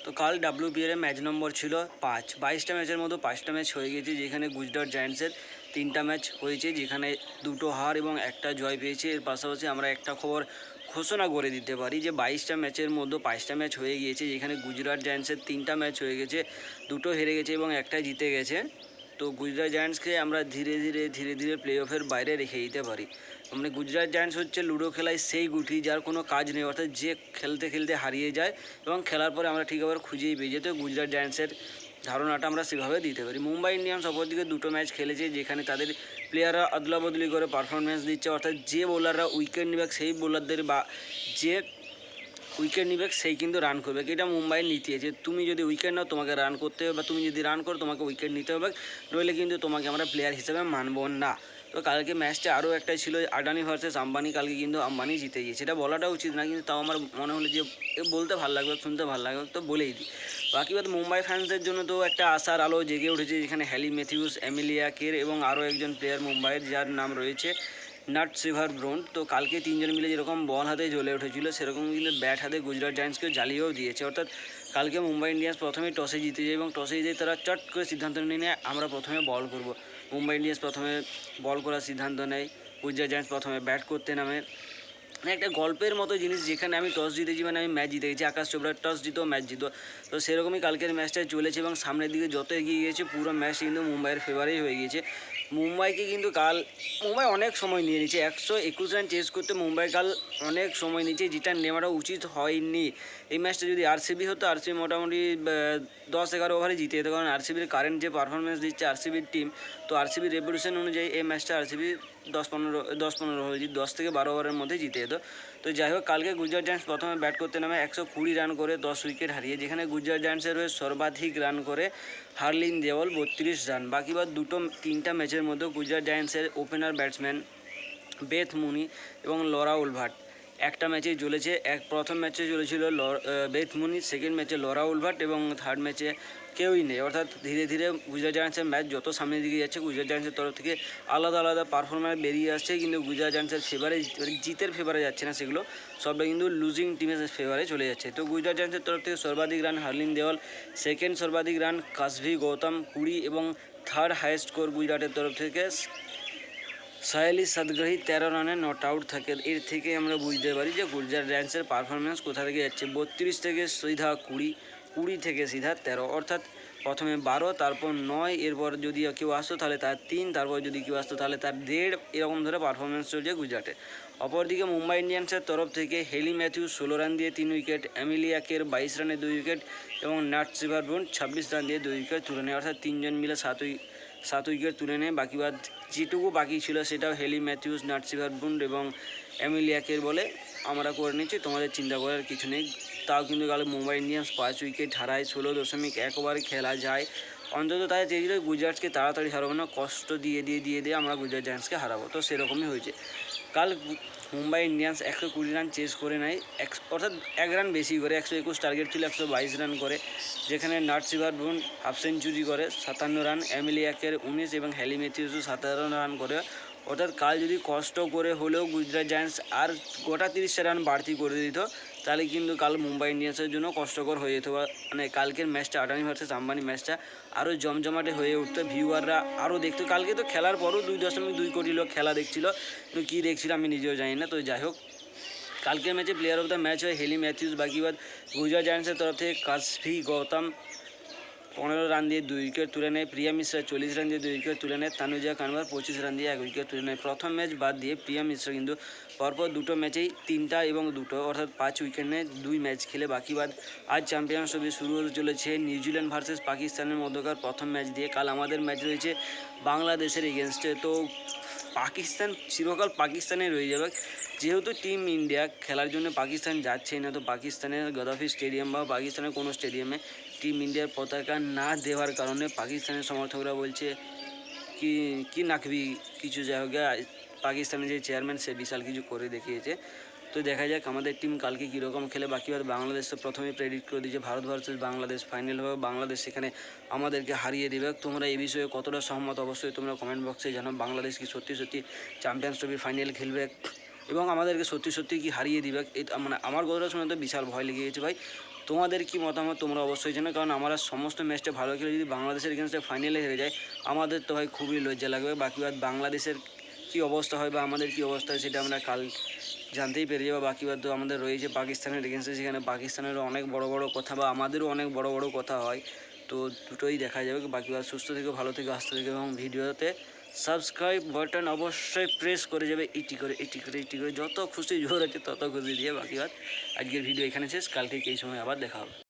তো কাল WPL এর ম্যাচ নম্বর ছিল 5। 22টা ম্যাচের মধ্যে 5টা ম্যাচ হয়ে গেছে, যেখানে গুজরাট জায়ান্টসের 3টা ম্যাচ হয়েছে, যেখানে 2টো হার এবং একটা জয় পেয়েছে। এর পাশাপাশি আমরা একটা খবর ঘোষণা করে দিতে পারি যে 22টা ম্যাচের মধ্যে 5টা ম্যাচ হয়ে গিয়েছে, যেখানে গুজরাট জায়ান্টসের 3টা ম্যাচ হয়ে গেছে, 2টো হেরে গেছে এবং একটা জিতে গেছে। তো গুজরাট জায়ান্টসকে আমরা ধীরে ধীরে প্লে অফের বাইরে রেখে দিতে পারি। মানে গুজরাট জায়ান্টস হচ্ছে লুডো খেলায় সেই গুটি যার কোনো কাজ নেই, অর্থাৎ যে খেলতে খেলতে হারিয়ে যায় এবং খেলার পরে আমরা ঠিক আবার খুঁজেই পেয়ে যেতে গুজরাট জায়ান্টসের ধারণাটা আমরা সেভাবে দিতে পারি। মুম্বাই ইন্ডিয়ান্স অপরদিকে 2টো ম্যাচ খেলেছে, যেখানে তাদের প্লেয়াররা আদলা বদলি করে পারফরমেন্স দিচ্ছে, অর্থাৎ যে বোলাররা উইকেট নেবে সেই বোলারদের বা যে উইকেট নিবে সেই কিন্তু রান করবে। এটা মুম্বাইয়ের নীতি আছে, তুমি যদি উইকেট নাও তোমাকে রান করতে হবে, বা তুমি যদি রান করো তোমাকে উইকেট নিতে হবে, নইলে কিন্তু তোমাকে আমরা প্লেয়ার হিসেবে মানব না। তো কালকে ম্যাচটা আরও একটা ছিল আডানি ভার্সেস আম্বানি, কালকে কিন্তু আম্বানি জিতে গিয়েছে। এটা বলাটা উচিত না, কিন্তু তাও আমার মনে হলো যে বলতে ভালো লাগবে, শুনতে ভালো লাগবে, তো বলেই দিই। বাকি বাদ মুম্বাই ফ্যান্সদের জন্য তো একটা আশার আলো জেগে উঠেছে, যেখানে হ্যালি ম্যাথিউস, এমিলিয়া কের এবং আরও একজন প্লেয়ার মুম্বাইয়ের যার নাম রয়েছে নাটসেভার ব্রোন। তো কালকে 3জন মিলে যেরকম বল হাতে জ্বলে উঠেছিল, সেরকম কিন্তু ব্যাট হাতে গুজরাট জায়ান্টসকেও জ্বালিয়েও দিয়েছে। অর্থাৎ কালকে মুম্বাই ইন্ডিয়ান্স প্রথমে টসে জিতে যায় এবং টসে জিতে তারা চট করে সিদ্ধান্ত নিয়ে আমরা প্রথমে বল করব। মুম্বাই ইন্ডিয়ান্স প্রথমে বল করার সিদ্ধান্ত নেয়, গুজরাট জায়ান্টস প্রথমে ব্যাট করতে নামে। একটা গল্পের মতো জিনিস, যেখানে আমি টস জিতেছি মানে আমি ম্যাচ জিতে গেছি, আকাশ চোপড়া টস জিতো ম্যাচ জিতো। তো সেরকমই কালকের ম্যাচটা চলেছে এবং সামনের দিকে যত এগিয়ে গিয়েছে পুরো ম্যাচ কিন্তু মুম্বাইয়ের ফেভারেই হয়ে গিয়েছে। মুম্বাইকে কিন্তু কাল মুম্বাই অনেক সময় নিয়ে নিচ্ছে, 121 রান চেস করতে মুম্বাই কাল অনেক সময় নিচ্ছে, যেটা নেওয়াটা উচিত হয়নি। এই ম্যাচটা যদি আরসিবি হতো, আরসিবি মোটামুটি 10-11 ওভারে জিতে যেত, কারণ আরসিবির কারেন্ট যে পারফরমেন্স দিচ্ছে আরসিবির টিম, তো আরসিবির রেপুটেশন অনুযায়ী এই ম্যাচটা আরসিবি 10-15 ওভার 10 থেকে 12 ওভারের মধ্যে জিতে যেত। তো যাই হোক, কালকে গুজরাট জায়ান্টস প্রথমে ব্যাট করতে নামে 120 রান করে 10 উইকেট হারিয়ে, যেখানে গুজরাট জায়ান্টসের হয়ে সর্বাধিক রান করে হার্লিন দেওয়াল 32 রান। বাকি বাদ 3টা ম্যাচের মধ্যে গুজরাট জায়ান্টসের ওপেনার ব্যাটসম্যান বেথ মুনি এবং লরা উলভাট একটা ম্যাচেই চলেছে। প্রথম ম্যাচে চলেছিল বেথ মুনি, সেকেন্ড ম্যাচে লরা উলভাট এবং থার্ড ম্যাচে কেউই নেই। অর্থাৎ ধীরে ধীরে গুজরাট জায়ান্টসের ম্যাচ যত সামনের দিকে যাচ্ছে, গুজরাট জায়ান্টসের তরফ থেকে আলাদা আলাদা পারফরম্যান্স বেরিয়ে আসছে, কিন্তু গুজরাট জায়ান্টসের ফেভারে জিতের ফেভারে যাচ্ছে না, সেগুলো সবটা কিন্তু লুজিং টিমের ফেভারে চলে যাচ্ছে। তো গুজরাট জায়ান্টসের তরফ থেকে সর্বাধিক রান হার্লিন দেওয়াল, সেকেন্ড সর্বাধিক রান কাশভি গৌতম 20 এবং থার্ড হাইয়েস্ট স্কোর গুজরাটের তরফ থেকে সাহেলি সাদগ্রাহী 13 রানে নট আউট থাকে। এর থেকে আমরা বুঝতে পারি যে গুজরাট জায়ান্টসের পারফরমেন্স কোথা থেকে যাচ্ছে। 32 থেকে সিধা 20, 20 থেকে সিধা 13, অর্থাৎ প্রথমে 12, তারপর 9, এরপর যদি কেউ আসতো তাহলে তার 3, তারপর যদি কেউ আসতো তাহলে তার 1.5, এরকম ধরে পারফরমেন্স চলছে গুজরাটে। অপরদিকে মুম্বাই ইন্ডিয়ান্সের তরফ থেকে হেলি ম্যাথিউস 16 রান দিয়ে 3 উইকেট, এমিলিয়া কের 22 রানে 2 উইকেট এবং নাটসেভার ব্রোন 26 রান দিয়ে 2 উইকেট তুলে নেয়, অর্থাৎ 3জন মিলে 7 উইকেট তুলে নেয়। বাকি বাদ যেটুকু বাকি ছিল সেটাও হেলি ম্যাথিউস, নাটসেভার ব্রোন এবং এমিলিয়া কের বলে আমরা করে নিচ্ছি, তোমাদের চিন্তা করার কিছু নেই। তাও কিন্তু কাল মুম্বাই ইন্ডিয়ান্স 5 উইকেট হারায়, 16.1 ওভার খেলা যায়। অন্তত তাই চেয়েছিল গুজরাটকে তাড়াতাড়ি হারাবো না, কষ্ট দিয়ে আমরা গুজরাট জায়ান্টসকে হারাবো, তো সেরকমই হয়েছে। কাল মুম্বাই ইন্ডিয়ান্স 120 রান চেস করে নেয়, অর্থাৎ 1 রান বেশি করে, 121 টার্গেট ছিল 122 রান করে, যেখানে নাটসেভার ব্রোন হাফ সেঞ্চুরি করে 57 রান, এমিলিয়া কের 19 এবং হ্যালি ম্যাথিউসও 17 রান করে। অর্থাৎ কাল যদি কষ্ট করে হলেও গুজরাট জায়ান্টস আর গোটা 30 রান বাড়তি করে দিত, তাহলে কিন্তু কাল মুম্বাই ইন্ডিয়ান্সের জন্য কষ্টকর হয়ে যেত, মানে কালকের ম্যাচটা আডানি ভার্সেস আম্বানি ম্যাচটা আরও জমজমাটে হয়ে উঠতো, ভিউয়াররা আরও দেখতো। কালকে তো খেলার পরও 2.2 কোটি লোক খেলা দেখছিল, কিন্তু কী দেখছিল আমি নিজেও জানি না। তো যাই হোক, কালকের ম্যাচে প্লেয়ার অফ দ্য ম্যাচ হয় হেলি ম্যাথিউস। বাকি বাদ গুজরাট জায়ান্টসের তরফ থেকে কাশভি গৌতম 15 রান দিয়ে 2 উইকেট তুলে নেয়, প্রিয়া মিশ্রা 40 রান দিয়ে 2 উইকেট তুলে নেয়, তানুজা কানভার 25 রান দিয়ে 1 উইকেট তুলে নেয়। প্রথম ম্যাচ বাদ দিয়ে প্রিয়া মিশ্রা কিন্তু পরপর 2টো ম্যাচেই 3টা এবং 2টো, অর্থাৎ 5 উইকেট নেয় 2 ম্যাচ খেলে। বাকি বাদ আজ চ্যাম্পিয়নশিপ শুরু হতে চলেছে নিউজিল্যান্ড ভার্সেস পাকিস্তানের মধ্যকার প্রথম ম্যাচ দিয়ে। কাল আমাদের ম্যাচ রয়েছে বাংলাদেশের এগেনস্টে। তো পাকিস্তান চিরকাল পাকিস্তানে রয়ে যাবে, যেহেতু টিম ইন্ডিয়া খেলার জন্য পাকিস্তান যাচ্ছেই না, তো পাকিস্তানের গাদ্দাফি স্টেডিয়াম বা পাকিস্তানের কোনো স্টেডিয়ামে টিম ইন্ডিয়ার পতাকা না দেওয়ার কারণে পাকিস্তানের সমর্থকরা বলছে কি নাকবি কিছু জায়গা, পাকিস্তানের যে চেয়ারম্যান সে বিশাল কিছু করে দেখিয়েছে। তো দেখা যাক আমাদের টিম কালকে কীরকম খেলে। বাকি বাদ বাংলাদেশ তো প্রথমেই প্রেডিক্ট করে দিয়েছে ভারত ভার্সেস বাংলাদেশ ফাইনাল হবে, বাংলাদেশ সেখানে আমাদেরকে হারিয়ে দেবে। তোমরা এই বিষয়ে কতটা সহমত অবশ্যই তোমরা কমেন্ট বক্সে জানো। বাংলাদেশ কি সত্যি চ্যাম্পিয়ন্স ট্রফি ফাইনাল খেলবে এবং আমাদেরকে সত্যি কি হারিয়ে দিবে, মানে আমার কথাটা শুনে তো বিশাল ভয় লেগে গেছে ভাই। তোমাদের কি মতামত তোমরা অবশ্যই জানো, কারণ আমরা সমস্ত ম্যাচটা ভালো খেলে যদি বাংলাদেশের এগেনস্টে ফাইনালে হেরে যায় আমাদের তো ভাই খুবই লজ্জা লাগবে। বাকি বাংলাদেশের কী অবস্থা হয় বা আমাদের কী অবস্থা হয় সেটা আমরা কাল জানতেই পেরে যাবো। বাকি তো আমাদের রয়েছে পাকিস্তানের এগেনস্টে, সেখানে পাকিস্তানেরও অনেক বড় বড় কথা বা আমাদেরও অনেক বড় বড় কথা হয়। তো দুটোই দেখা যাবে। বাকি সুস্থ থেকে ভালো থেকে আসতে থেকে, এবং ভিডিওতে সাবস্ক্রাইব বাটন অবশ্যই প্রেস করে যাবে, ইটি করে যত খুশি জোর আছে তত খুশি দিয়ে। বাকি আজকের ভিডিও এখানে শেষ, কালকে এই সময় আবার দেখা হবে।